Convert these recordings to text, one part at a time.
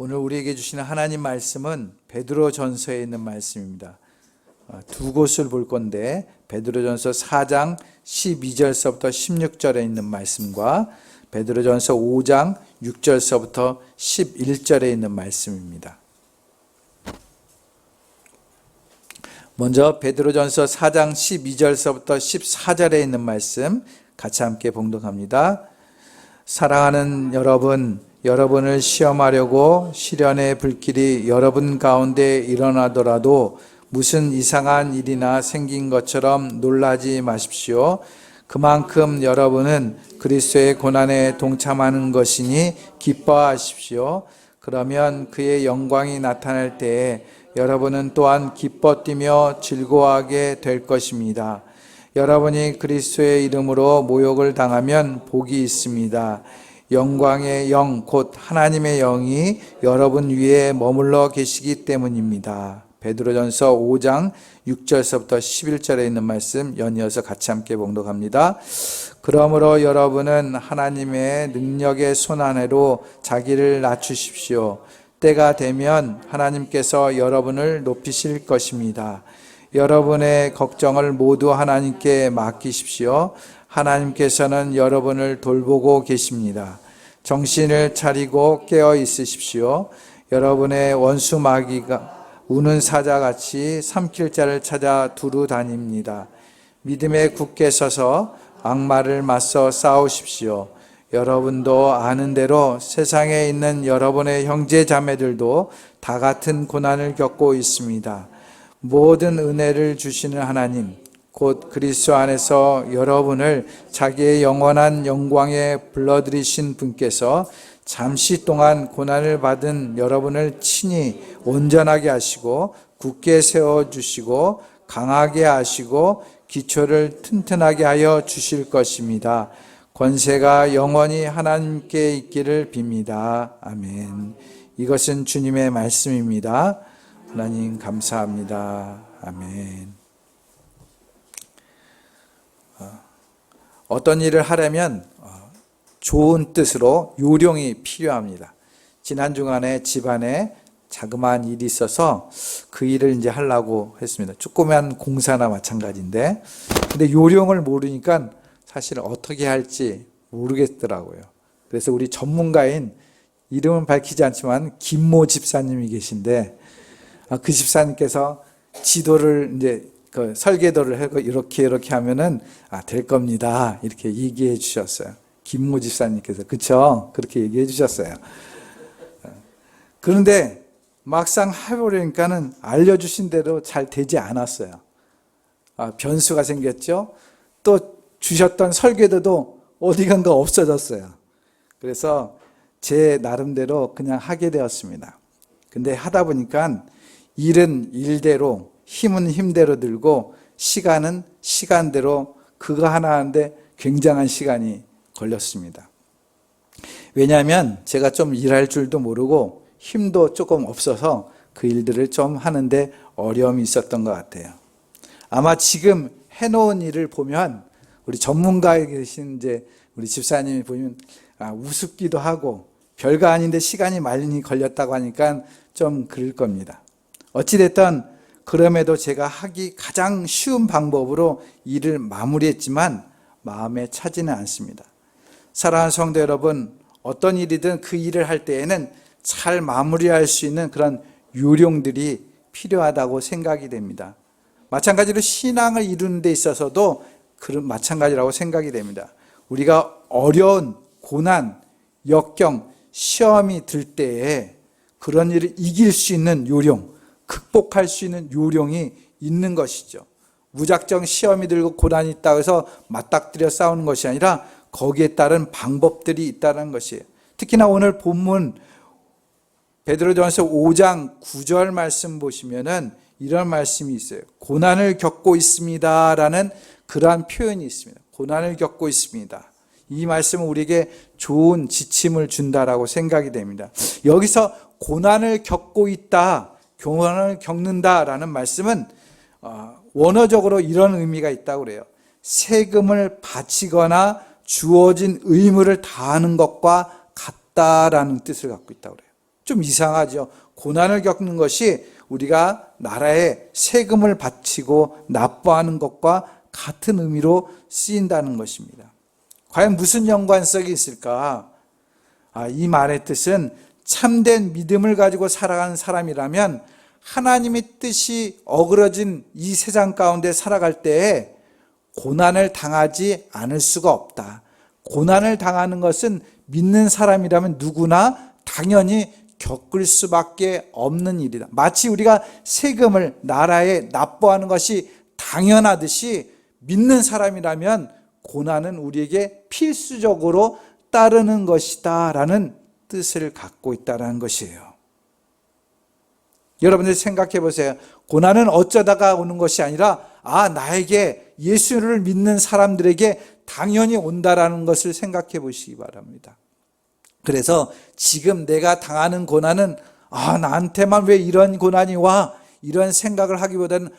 오늘 우리에게 주시는 하나님 말씀은 베드로전서에 있는 말씀입니다. 두 곳을 볼 건데 베드로전서 4장 12절서부터 16절에 있는 말씀과 베드로전서 5장 6절서부터 11절에 있는 말씀입니다. 먼저 베드로전서 4장 12절서부터 14절에 있는 말씀 같이 함께 봉독합니다. 사랑하는 여러분, 여러분을 시험하려고 시련의 불길이 여러분 가운데 일어나더라도 무슨 이상한 일이나 생긴 것처럼 놀라지 마십시오. 그만큼 여러분은 그리스도의 고난에 동참하는 것이니 기뻐하십시오. 그러면 그의 영광이 나타날 때에 여러분은 또한 기뻐 뛰며 즐거워하게 될 것입니다. 여러분이 그리스도의 이름으로 모욕을 당하면 복이 있습니다. 영광의 영, 곧 하나님의 영이 여러분 위에 머물러 계시기 때문입니다. 베드로전서 5장 6절서부터 11절에 있는 말씀 연이어서 같이 함께 봉독합니다. 그러므로 여러분은 하나님의 능력의 손안에로 자기를 낮추십시오. 때가 되면 하나님께서 여러분을 높이실 것입니다. 여러분의 걱정을 모두 하나님께 맡기십시오. 하나님께서는 여러분을 돌보고 계십니다. 정신을 차리고 깨어 있으십시오. 여러분의 원수 마귀가 우는 사자같이 삼킬 자를 찾아 두루 다닙니다. 믿음에 굳게 서서 악마를 맞서 싸우십시오. 여러분도 아는 대로 세상에 있는 여러분의 형제 자매들도 다 같은 고난을 겪고 있습니다. 모든 은혜를 주시는 하나님, 곧 그리스도 안에서 여러분을 자기의 영원한 영광에 불러들이신 분께서 잠시 동안 고난을 받은 여러분을 친히 온전하게 하시고 굳게 세워주시고 강하게 하시고 기초를 튼튼하게 하여 주실 것입니다. 권세가 영원히 하나님께 있기를 빕니다. 아멘. 이것은 주님의 말씀입니다. 하나님 감사합니다. 아멘. 어떤 일을 하려면 좋은 뜻으로 요령이 필요합니다. 지난 주간에 집안에 자그마한 일이 있어서 그 일을 이제 하려고 했습니다. 조그만 공사나 마찬가지인데, 근데 요령을 모르니까 사실 어떻게 할지 모르겠더라고요. 그래서 우리 전문가인, 이름은 밝히지 않지만 김모 집사님이 계신데, 그 집사님께서 지도를 이제 그 설계도를 하고 이렇게 하면은 될 겁니다. 이렇게 얘기해 주셨어요. 김모 집사님께서. 그쵸? 그렇게 얘기해 주셨어요. 그런데 막상 해보려니까는 알려주신 대로 잘 되지 않았어요. 변수가 생겼죠. 또 주셨던 설계도도 어디간가 없어졌어요. 그래서 제 나름대로 그냥 하게 되었습니다. 근데 하다 보니까 일은 일대로, 힘은 힘대로 들고 시간은 시간대로 그거 하나 하는데 굉장한 시간이 걸렸습니다. 왜냐하면 제가 좀 일할 줄도 모르고 힘도 조금 없어서 그 일들을 좀 하는데 어려움이 있었던 것 같아요. 아마 지금 해놓은 일을 보면 우리 전문가에 계신 이제 우리 집사님이 보면 우습기도 하고 별거 아닌데 시간이 많이 걸렸다고 하니까 좀 그럴 겁니다. 어찌됐든 그럼에도 제가 하기 가장 쉬운 방법으로 일을 마무리했지만 마음에 차지는 않습니다. 사랑하는 성도 여러분, 어떤 일이든 그 일을 할 때에는 잘 마무리할 수 있는 그런 요령들이 필요하다고 생각이 됩니다. 마찬가지로 신앙을 이루는 데 있어서도 그런 마찬가지라고 생각이 됩니다. 우리가 어려운 고난, 역경, 시험이 들 때에 그런 일을 이길 수 있는 요령, 극복할 수 있는 요령이 있는 것이죠. 무작정 시험이 들고 고난이 있다고 해서 맞닥뜨려 싸우는 것이 아니라 거기에 따른 방법들이 있다는 것이에요. 특히나 오늘 본문 베드로전서 5장 9절 말씀 보시면은 이런 말씀이 있어요. 고난을 겪고 있습니다라는 그러한 표현이 있습니다. 고난을 겪고 있습니다. 이 말씀은 우리에게 좋은 지침을 준다라고 생각이 됩니다. 여기서 고난을 겪고 있다, 고난을 겪는다라는 말씀은 원어적으로 이런 의미가 있다고 그래요. 세금을 바치거나 주어진 의무를 다하는 것과 같다라는 뜻을 갖고 있다고 그래요. 좀 이상하죠. 고난을 겪는 것이 우리가 나라에 세금을 바치고 납부하는 것과 같은 의미로 쓰인다는 것입니다. 과연 무슨 연관성이 있을까? 이 말의 뜻은 참된 믿음을 가지고 살아가는 사람이라면 하나님의 뜻이 어그러진 이 세상 가운데 살아갈 때에 고난을 당하지 않을 수가 없다. 고난을 당하는 것은 믿는 사람이라면 누구나 당연히 겪을 수밖에 없는 일이다. 마치 우리가 세금을 나라에 납부하는 것이 당연하듯이 믿는 사람이라면 고난은 우리에게 필수적으로 따르는 것이다 라는 뜻을 갖고 있다는 것이에요. 여러분들 생각해 보세요. 고난은 어쩌다가 오는 것이 아니라 나에게 예수를 믿는 사람들에게 당연히 온다라는 것을 생각해 보시기 바랍니다. 그래서 지금 내가 당하는 고난은 나한테만 왜 이런 고난이 와? 이런 생각을 하기보다는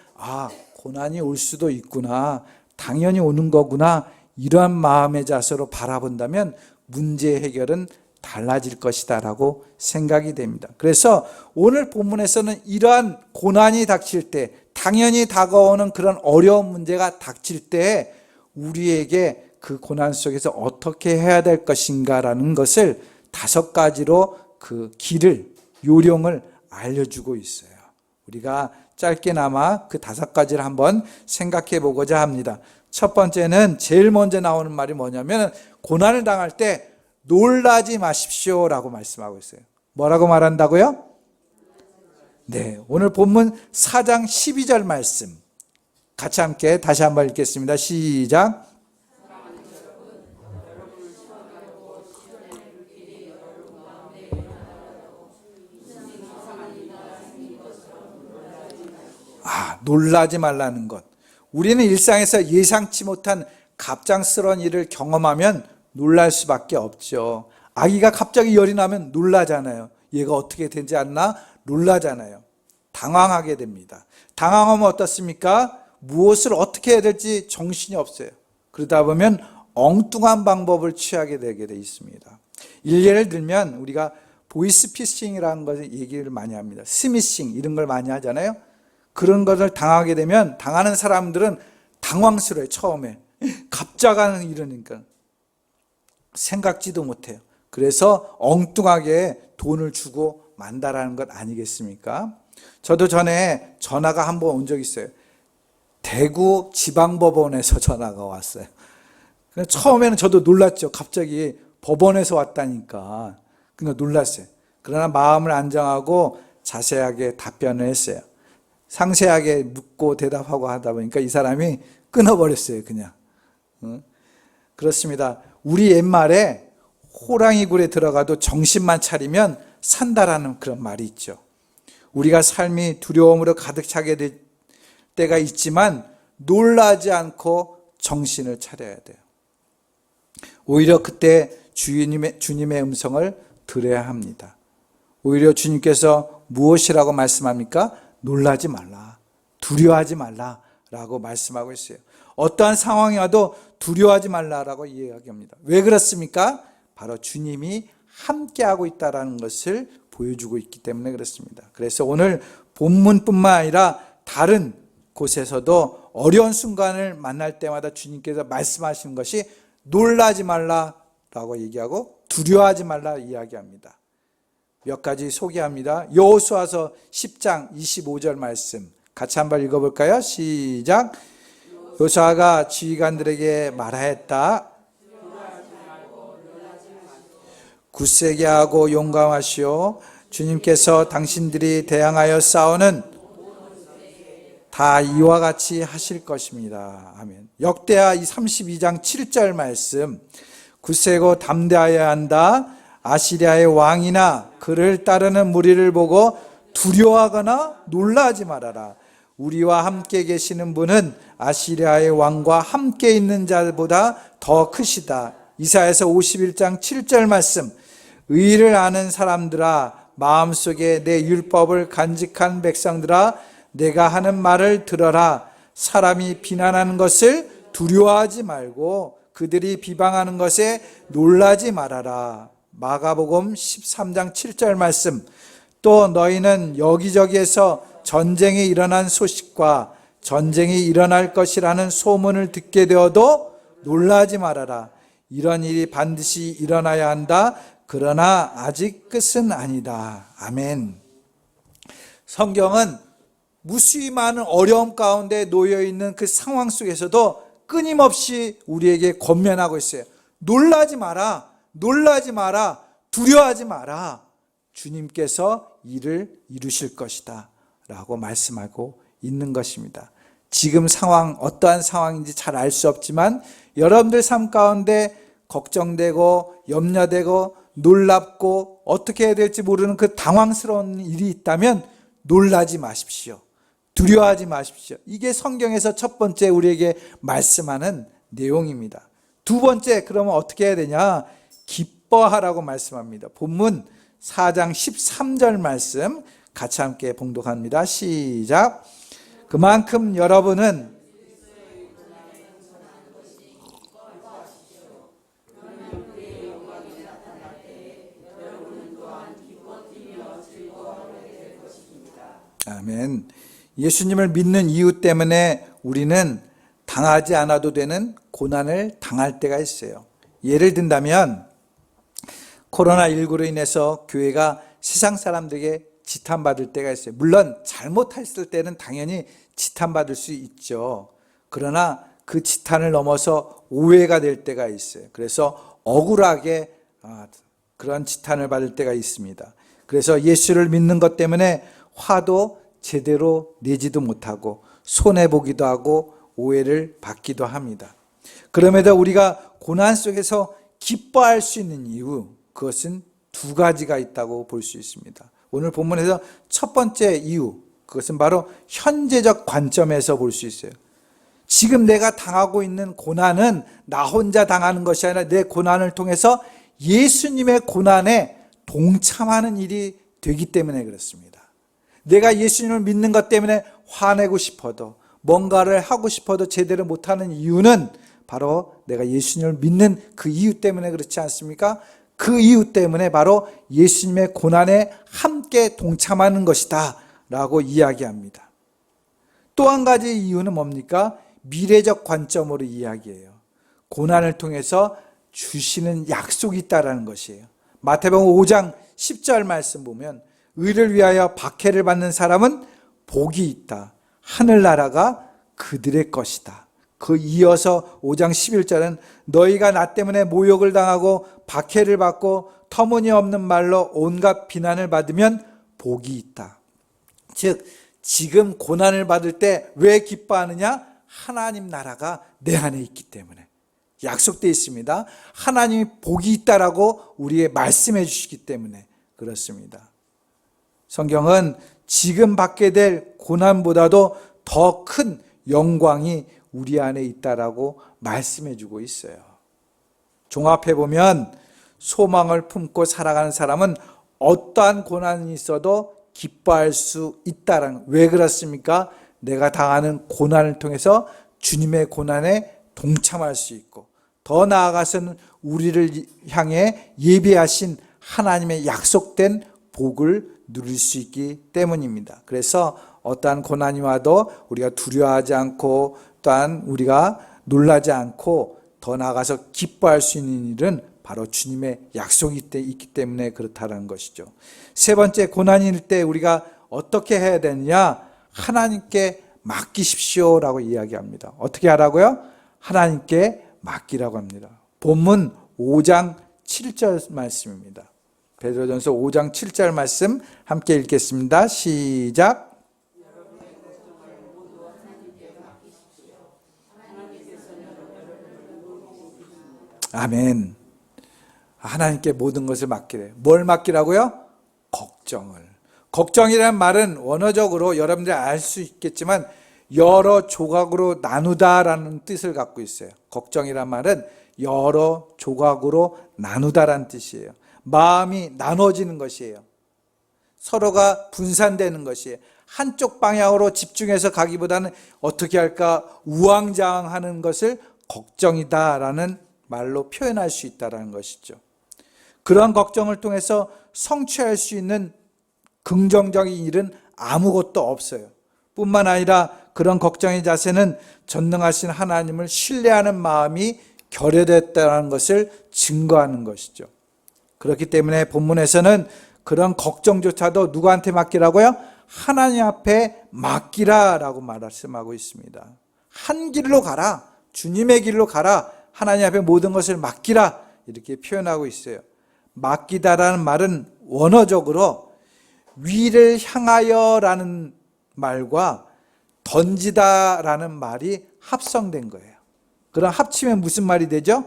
고난이 올 수도 있구나. 당연히 오는 거구나. 이러한 마음의 자세로 바라본다면 문제 해결은 달라질 것이다 라고 생각이 됩니다. 그래서 오늘 본문에서는 이러한 고난이 닥칠 때, 당연히 다가오는 그런 어려운 문제가 닥칠 때 우리에게 그 고난 속에서 어떻게 해야 될 것인가라는 것을 5가지로 그 길을, 요령을 알려주고 있어요. 우리가 짧게나마 그 5가지를 한번 생각해 보고자 합니다. 첫 번째는 제일 먼저 나오는 말이 뭐냐면 고난을 당할 때 놀라지 마십시오 라고 말씀하고 있어요. 뭐라고 말한다고요? 네, 오늘 본문 4장 12절 말씀 같이 함께 다시 한번 읽겠습니다. 시작. 놀라지 말라는 것. 우리는 일상에서 예상치 못한 갑작스러운 일을 경험하면 놀랄 수밖에 없죠. 아기가 갑자기 열이 나면 놀라잖아요. 얘가 어떻게 되지 않나? 놀라잖아요. 당황하게 됩니다. 당황하면 어떻습니까? 무엇을 어떻게 해야 될지 정신이 없어요. 그러다 보면 엉뚱한 방법을 취하게 되게 돼 있습니다. 예를 들면 우리가 보이스피싱이라는 것을 얘기를 많이 합니다. 스미싱 이런 걸 많이 하잖아요. 그런 것을 당하게 되면 당하는 사람들은 당황스러워요. 처음에 갑자기 이러니까 생각지도 못해요. 그래서 엉뚱하게 돈을 주고 만다라는 것 아니겠습니까? 저도 전에 전화가 한 번 온 적이 있어요. 대구 지방법원에서 전화가 왔어요. 처음에는 저도 놀랐죠. 갑자기 법원에서 왔다니까. 그러니까 놀랐어요. 그러나 마음을 안정하고 자세하게 답변을 했어요. 상세하게 묻고 대답하고 하다 보니까 이 사람이 끊어버렸어요. 그냥. 그렇습니다. 우리 옛말에 호랑이 굴에 들어가도 정신만 차리면 산다라는 그런 말이 있죠. 우리가 삶이 두려움으로 가득 차게 될 때가 있지만 놀라지 않고 정신을 차려야 돼요. 오히려 그때 주님의 음성을 들어야 합니다. 오히려 주님께서 무엇이라고 말씀합니까? 놀라지 말라, 두려워하지 말라라고 말씀하고 있어요. 어떠한 상황이 와도 두려워하지 말라라고 이야기합니다. 왜 그렇습니까? 바로 주님이 함께하고 있다는 것을 보여주고 있기 때문에 그렇습니다. 그래서 오늘 본문뿐만 아니라 다른 곳에서도 어려운 순간을 만날 때마다 주님께서 말씀하시는 것이 놀라지 말라라고 얘기하고 두려워하지 말라 이야기합니다. 몇 가지 소개합니다. 여호수아서 10장 25절 말씀 같이 한번 읽어볼까요? 시작. 여호수아가 지휘관들에게 말하였다. 굳세게 하고 용감하시오. 주님께서 당신들이 대항하여 싸우는 다 이와 같이 하실 것입니다. 아멘. 역대하 32장 7절 말씀 굳세고 담대하여야 한다. 아시리아의 왕이나 그를 따르는 무리를 보고 두려워하거나 놀라지 말아라. 우리와 함께 계시는 분은 아시리아의 왕과 함께 있는 자보다 더 크시다. 이사야서 51장 7절 말씀 의를 아는 사람들아 마음속에 내 율법을 간직한 백성들아 내가 하는 말을 들어라. 사람이 비난하는 것을 두려워하지 말고 그들이 비방하는 것에 놀라지 말아라. 마가복음 13장 7절 말씀, 또 너희는 여기저기에서 전쟁이 일어난 소식과 전쟁이 일어날 것이라는 소문을 듣게 되어도 놀라지 말아라. 이런 일이 반드시 일어나야 한다. 그러나 아직 끝은 아니다. 아멘. 성경은 무수히 많은 어려움 가운데 놓여있는 그 상황 속에서도 끊임없이 우리에게 권면하고 있어요. 놀라지 마라. 놀라지 마라. 두려워하지 마라. 주님께서 일을 이루실 것이다 라고 말씀하고 있는 것입니다. 지금 상황, 어떠한 상황인지 잘 알 수 없지만 여러분들 삶 가운데 걱정되고 염려되고 놀랍고 어떻게 해야 될지 모르는 그 당황스러운 일이 있다면 놀라지 마십시오. 두려워하지 마십시오. 이게 성경에서 첫 번째 우리에게 말씀하는 내용입니다. 두 번째, 그러면 어떻게 해야 되냐? 기뻐하라고 말씀합니다. 본문 4장 13절 말씀 같이 함께 봉독합니다. 시작. 그만큼 여러분은 아멘. 예수님을 믿는 이유 때문에 우리는 당하지 않아도 되는 고난을 당할 때가 있어요. 예를 든다면 코로나19로 인해서 교회가 세상 사람들에게 지탄받을 때가 있어요. 물론 잘못했을 때는 당연히 지탄받을 수 있죠. 그러나 그 지탄을 넘어서 오해가 될 때가 있어요. 그래서 억울하게 그런 지탄을 받을 때가 있습니다. 그래서 예수를 믿는 것 때문에 화도 제대로 내지도 못하고 손해보기도 하고 오해를 받기도 합니다. 그럼에도 우리가 고난 속에서 기뻐할 수 있는 이유, 그것은 두 가지가 있다고 볼 수 있습니다. 오늘 본문에서 첫 번째 이유, 그것은 바로 현재적 관점에서 볼 수 있어요. 지금 내가 당하고 있는 고난은 나 혼자 당하는 것이 아니라 내 고난을 통해서 예수님의 고난에 동참하는 일이 되기 때문에 그렇습니다. 내가 예수님을 믿는 것 때문에 화내고 싶어도 뭔가를 하고 싶어도 제대로 못하는 이유는 바로 내가 예수님을 믿는 그 이유 때문에 그렇지 않습니까? 그 이유 때문에 바로 예수님의 고난에 함께 동참하는 것이다 라고 이야기합니다. 또 한 가지 이유는 뭡니까? 미래적 관점으로 이야기해요. 고난을 통해서 주시는 약속이 있다라는 것이에요. 마태복음 5장 10절 말씀 보면 의를 위하여 박해를 받는 사람은 복이 있다. 하늘나라가 그들의 것이다. 그 이어서 5장 11절은 너희가 나 때문에 모욕을 당하고 박해를 받고 터무니없는 말로 온갖 비난을 받으면 복이 있다. 즉 지금 고난을 받을 때 왜 기뻐하느냐? 하나님 나라가 내 안에 있기 때문에 약속되어 있습니다. 하나님이 복이 있다라고 우리에게 말씀해 주시기 때문에 그렇습니다. 성경은 지금 받게 될 고난보다도 더 큰 영광이 우리 안에 있다라고 말씀해 주고 있어요. 종합해 보면 소망을 품고 살아가는 사람은 어떠한 고난이 있어도 기뻐할 수 있다라는, 왜 그렇습니까? 내가 당하는 고난을 통해서 주님의 고난에 동참할 수 있고 더 나아가서는 우리를 향해 예비하신 하나님의 약속된 복을 누릴 수 있기 때문입니다. 그래서 어떠한 고난이 와도 우리가 두려워하지 않고 또한 우리가 놀라지 않고 더 나아가서 기뻐할 수 있는 일은 바로 주님의 약속이 있기 때문에 그렇다는 것이죠. 세 번째, 고난일 때 우리가 어떻게 해야 되느냐? 하나님께 맡기십시오라고 이야기합니다. 어떻게 하라고요? 하나님께 맡기라고 합니다. 본문 5장 7절 말씀입니다. 베드로전서 5장 7절 말씀 함께 읽겠습니다. 시작. 아멘. 하나님께 모든 것을 맡기래. 뭘 맡기라고요? 걱정을. 걱정이라는 말은 원어적으로 여러분들이 알 수 있겠지만 여러 조각으로 나누다라는 뜻을 갖고 있어요. 걱정이란 말은 여러 조각으로 나누다라는 뜻이에요. 마음이 나눠지는 것이에요. 서로가 분산되는 것이에요. 한쪽 방향으로 집중해서 가기보다는 어떻게 할까 우왕좌왕하는 것을 걱정이다라는 말로 표현할 수 있다는 것이죠. 그런 걱정을 통해서 성취할 수 있는 긍정적인 일은 아무것도 없어요. 뿐만 아니라 그런 걱정의 자세는 전능하신 하나님을 신뢰하는 마음이 결여됐다는 것을 증거하는 것이죠. 그렇기 때문에 본문에서는 그런 걱정조차도 누구한테 맡기라고요? 하나님 앞에 맡기라라고 말씀하고 있습니다. 한 길로 가라. 주님의 길로 가라. 하나님 앞에 모든 것을 맡기라. 이렇게 표현하고 있어요. 맡기다라는 말은 원어적으로 위를 향하여라는 말과 던지다라는 말이 합성된 거예요. 그럼 합치면 무슨 말이 되죠?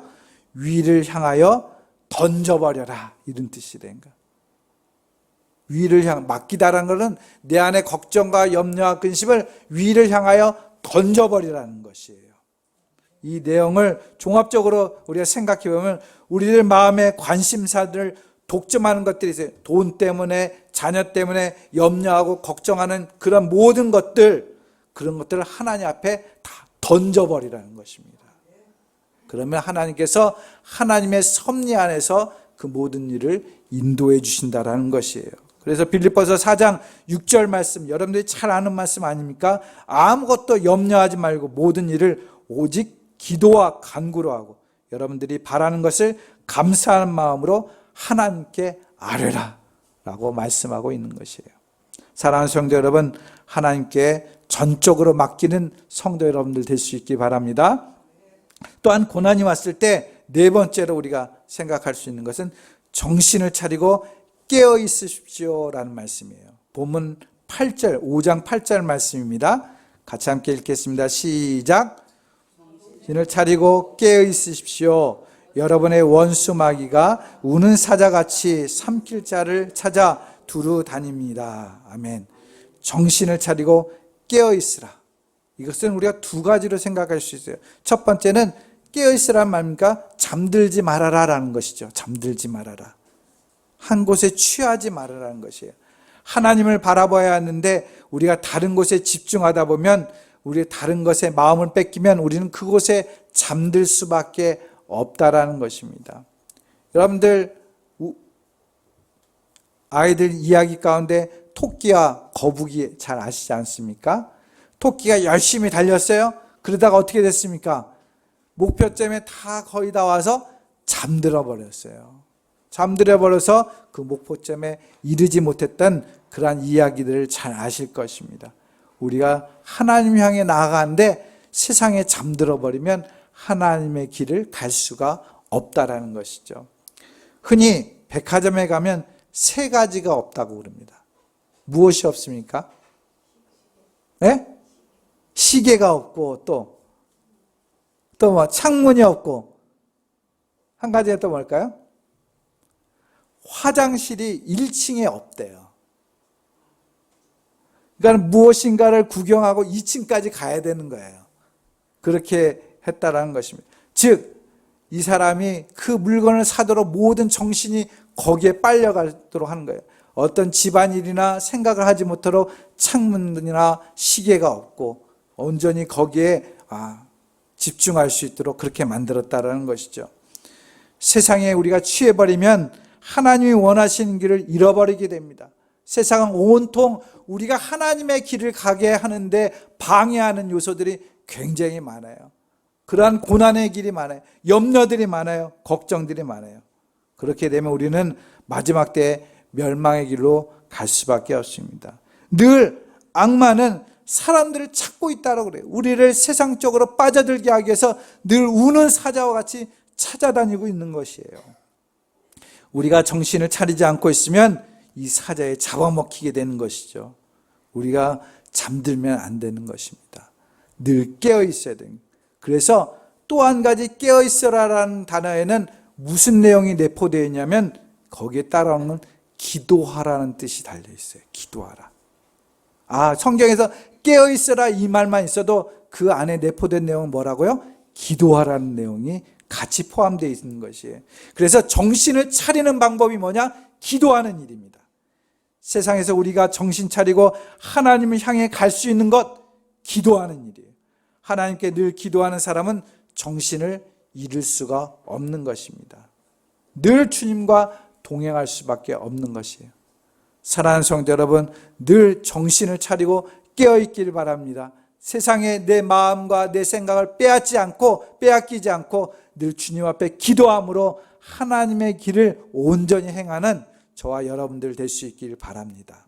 위를 향하여 던져버려라, 이런 뜻이 된 거예요. 위를 맡기다라는 것은 내 안에 걱정과 염려와 근심을 위를 향하여 던져버리라는 것이에요. 이 내용을 종합적으로 우리가 생각해 보면 우리들 마음의 관심사들을 독점하는 것들이 있어요. 돈 때문에, 자녀 때문에 염려하고 걱정하는 그런 모든 것들, 그런 것들을 하나님 앞에 다 던져버리라는 것입니다. 그러면 하나님께서 하나님의 섭리 안에서 그 모든 일을 인도해 주신다라는 것이에요. 그래서 빌립보서 4장 6절 말씀, 여러분들이 잘 아는 말씀 아닙니까? 아무것도 염려하지 말고 모든 일을 오직 기도와 간구로 하고 여러분들이 바라는 것을 감사하는 마음으로 하나님께 아뢰라 라고 말씀하고 있는 것이에요. 사랑하는 성도 여러분, 하나님께 전적으로 맡기는 성도 여러분들 될 수 있기 바랍니다. 또한 고난이 왔을 때 네 번째로 우리가 생각할 수 있는 것은 정신을 차리고 깨어 있으십시오 라는 말씀이에요. 본문 8절, 5장 8절 말씀입니다. 같이 함께 읽겠습니다. 시작. 정신을 차리고 깨어 있으십시오. 여러분의 원수 마귀가 우는 사자같이 삼킬 자를 찾아 두루 다닙니다. 아멘. 정신을 차리고 깨어 있으라. 이것은 우리가 두 가지로 생각할 수 있어요. 첫 번째는 깨어 있으라는 말입니까? 잠들지 말아라라는 것이죠. 잠들지 말아라. 한 곳에 취하지 말아라는 것이에요. 하나님을 바라봐야 하는데 우리가 다른 곳에 집중하다 보면 우리 다른 것에 마음을 뺏기면 우리는 그곳에 잠들 수밖에 없다라는 것입니다. 여러분들 아이들 이야기 가운데 토끼와 거북이 잘 아시지 않습니까? 토끼가 열심히 달렸어요. 그러다가 어떻게 됐습니까? 목표점에 다 거의 다 와서 잠들어 버렸어요. 잠들어 버려서 그 목표점에 이르지 못했던 그러한 이야기들을 잘 아실 것입니다. 우리가 하나님 향해 나아가는데 세상에 잠들어 버리면 하나님의 길을 갈 수가 없다라는 것이죠. 흔히 백화점에 가면 세 가지가 없다고 그럽니다. 무엇이 없습니까? 네? 시계가 없고 또 뭐 창문이 없고 한 가지가 또 뭘까요? 화장실이 1층에 없대요. 그러니까 무엇인가를 구경하고 2층까지 가야 되는 거예요. 그렇게 했다라는 것입니다. 즉, 이 사람이 그 물건을 사도록 모든 정신이 거기에 빨려가도록 하는 거예요. 어떤 집안일이나 생각을 하지 못하도록 창문이나 시계가 없고 온전히 거기에 집중할 수 있도록 그렇게 만들었다라는 것이죠. 세상에 우리가 취해버리면 하나님이 원하시는 길을 잃어버리게 됩니다. 세상은 온통 우리가 하나님의 길을 가게 하는데 방해하는 요소들이 굉장히 많아요. 그러한 고난의 길이 많아요. 염려들이 많아요. 걱정들이 많아요. 그렇게 되면 우리는 마지막 때에 멸망의 길로 갈 수밖에 없습니다. 늘 악마는 사람들을 찾고 있다고 그래요. 우리를 세상적으로 빠져들게 하기 위해서 늘 우는 사자와 같이 찾아다니고 있는 것이에요. 우리가 정신을 차리지 않고 있으면 이 사자에 잡아먹히게 되는 것이죠. 우리가 잠들면 안 되는 것입니다. 늘 깨어 있어야 됩니다. 그래서 또 한 가지 깨어 있어라라는 단어에는 무슨 내용이 내포되어 있냐면 거기에 따라오는 기도하라는 뜻이 달려 있어요. 기도하라. 성경에서 깨어 있어라 이 말만 있어도 그 안에 내포된 내용은 뭐라고요? 기도하라는 내용이 같이 포함되어 있는 것이에요. 그래서 정신을 차리는 방법이 뭐냐? 기도하는 일입니다. 세상에서 우리가 정신 차리고 하나님을 향해 갈 수 있는 것, 기도하는 일이에요. 하나님께 늘 기도하는 사람은 정신을 잃을 수가 없는 것입니다. 늘 주님과 동행할 수밖에 없는 것이에요. 사랑하는 성도 여러분, 늘 정신을 차리고 깨어있기를 바랍니다. 세상에 내 마음과 내 생각을 빼앗기지 않고 늘 주님 앞에 기도함으로 하나님의 길을 온전히 행하는 저와 여러분들 될 수 있기를 바랍니다.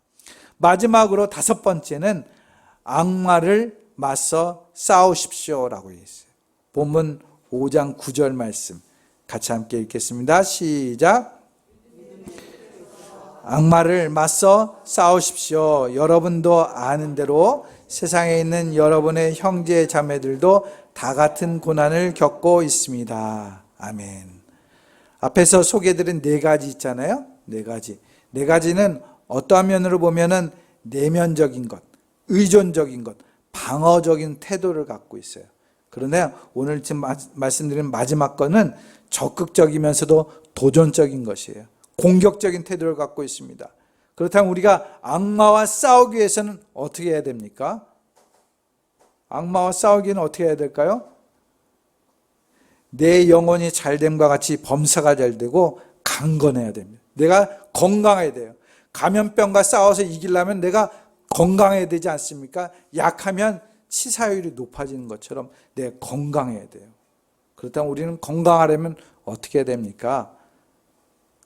마지막으로 5번째는 악마를 맞서 싸우십시오라고 했어요. 본문 5장 9절 말씀 같이 함께 읽겠습니다. 시작. 악마를 맞서 싸우십시오. 여러분도 아는 대로 세상에 있는 여러분의 형제 자매들도 다 같은 고난을 겪고 있습니다. 아멘. 앞에서 소개해드린 4가지 있잖아요. 4가지. 4가지는 어떠한 면으로 보면은 내면적인 것, 의존적인 것, 방어적인 태도를 갖고 있어요. 그러나 오늘 지금 말씀드린 마지막 거는 적극적이면서도 도전적인 것이에요. 공격적인 태도를 갖고 있습니다. 그렇다면 우리가 악마와 싸우기 위해서는 어떻게 해야 됩니까? 악마와 싸우기는 어떻게 해야 될까요? 내 영혼이 잘됨과 같이 범사가 잘 되고 강건해야 됩니다. 내가 건강해야 돼요. 감염병과 싸워서 이기려면 내가 건강해야 되지 않습니까? 약하면 치사율이 높아지는 것처럼 내가 건강해야 돼요. 그렇다면 우리는 건강하려면 어떻게 해야 됩니까?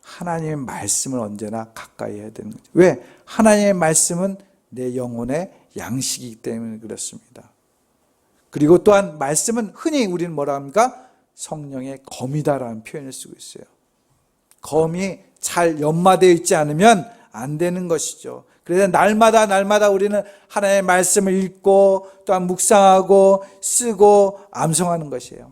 하나님의 말씀을 언제나 가까이 해야 되는 거죠. 왜? 하나님의 말씀은 내 영혼의 양식이기 때문에 그렇습니다. 그리고 또한 말씀은 흔히 우리는 뭐라 합니까? 성령의 검이다라는 표현을 쓰고 있어요. 검이 잘 연마되어 있지 않으면 안 되는 것이죠. 그래서 날마다 우리는 하나님의 말씀을 읽고 또한 묵상하고 쓰고 암송하는 것이에요.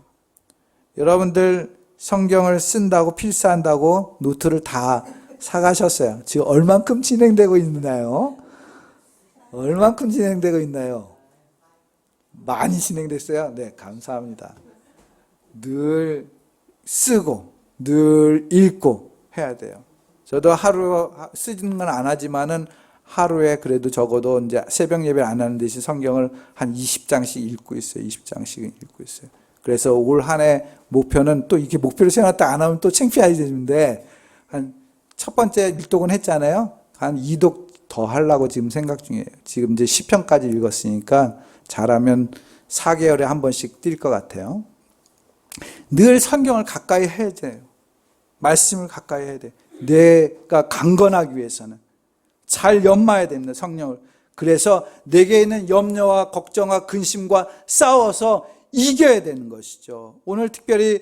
여러분들 성경을 쓴다고 필사한다고 노트를 다 사가셨어요. 지금 얼만큼 진행되고 있나요? 얼만큼 진행되고 있나요? 많이 진행됐어요? 네, 감사합니다. 늘 쓰고 늘 읽고 해야 돼요. 저도 하루 쓰는 건 안 하지만은 하루에 그래도 적어도 이제 새벽 예배를 안 하는 대신 성경을 한 20장씩 읽고 있어요. 20장씩 읽고 있어요. 그래서 올 한 해 목표는 또 이렇게 목표를 세워놨다 안 하면 또 창피하게 되는데 한 첫 번째 일독은 했잖아요. 한 2독 더 하려고 지금 생각 중이에요. 지금 이제 10편까지 읽었으니까 잘하면 4개월에 한 번씩 뛸 것 같아요. 늘 성경을 가까이 해야 돼요. 말씀을 가까이 해야 돼요. 내가 강건하기 위해서는 잘 연마해야 됩니다. 성령을. 그래서 내게 있는 염려와 걱정과 근심과 싸워서 이겨야 되는 것이죠. 오늘 특별히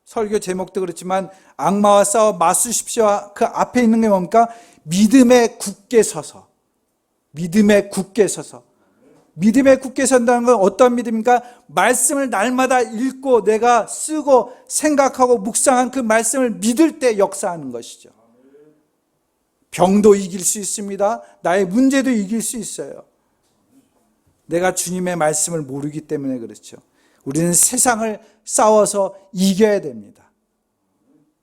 설교 제목도 그렇지만 악마와 싸워 맞수십시오. 그 앞에 있는 게 뭡니까? 믿음에 굳게 서서. 믿음에 굳게 서서. 믿음에 굳게 선다는 건 어떤 믿음입니까? 말씀을 날마다 읽고 내가 쓰고 생각하고 묵상한 그 말씀을 믿을 때 역사하는 것이죠. 병도 이길 수 있습니다. 나의 문제도 이길 수 있어요. 내가 주님의 말씀을 모르기 때문에 그렇죠. 우리는 세상을 싸워서 이겨야 됩니다.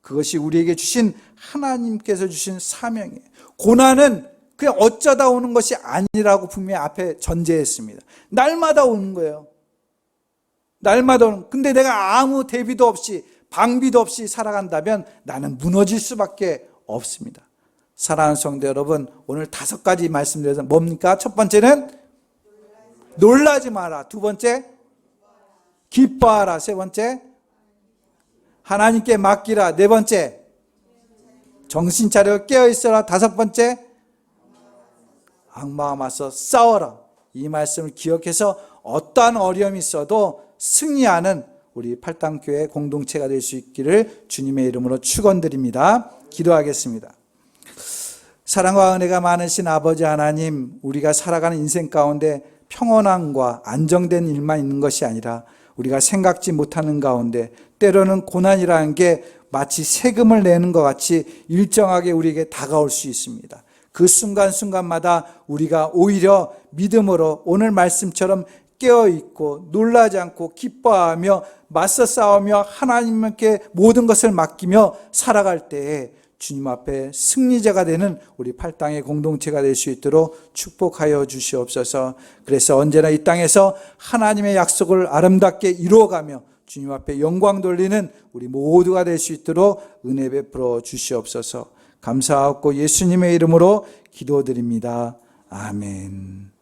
그것이 우리에게 주신 하나님께서 주신 사명이에요. 고난은 그냥 어쩌다 오는 것이 아니라고 분명히 앞에 전제했습니다. 날마다 오는 거예요. 날마다 오는. 근데 내가 아무 대비도 없이 방비도 없이 살아간다면 나는 무너질 수밖에 없습니다. 사랑하는 성도 여러분, 오늘 5가지 말씀드려서 뭡니까? 첫 번째는 놀라지 마라. 두 번째, 기뻐하라. 세 번째, 하나님께 맡기라. 네 번째, 정신 차려 깨어 있어라. 5번째, 악마와 맞서 싸워라. 이 말씀을 기억해서 어떠한 어려움이 있어도 승리하는 우리 팔당교회 공동체가 될 수 있기를 주님의 이름으로 축원드립니다. 기도하겠습니다. 사랑과 은혜가 많으신 아버지 하나님, 우리가 살아가는 인생 가운데 평온함과 안정된 일만 있는 것이 아니라 우리가 생각지 못하는 가운데 때로는 고난이라는 게 마치 세금을 내는 것 같이 일정하게 우리에게 다가올 수 있습니다. 그 순간순간마다 우리가 오히려 믿음으로 오늘 말씀처럼 깨어있고 놀라지 않고 기뻐하며 맞서 싸우며 하나님께 모든 것을 맡기며 살아갈 때에 주님 앞에 승리자가 되는 우리 팔당의 공동체가 될 수 있도록 축복하여 주시옵소서. 그래서 언제나 이 땅에서 하나님의 약속을 아름답게 이루어가며 주님 앞에 영광 돌리는 우리 모두가 될 수 있도록 은혜 베풀어 주시옵소서. 감사하고 예수님의 이름으로 기도드립니다. 아멘.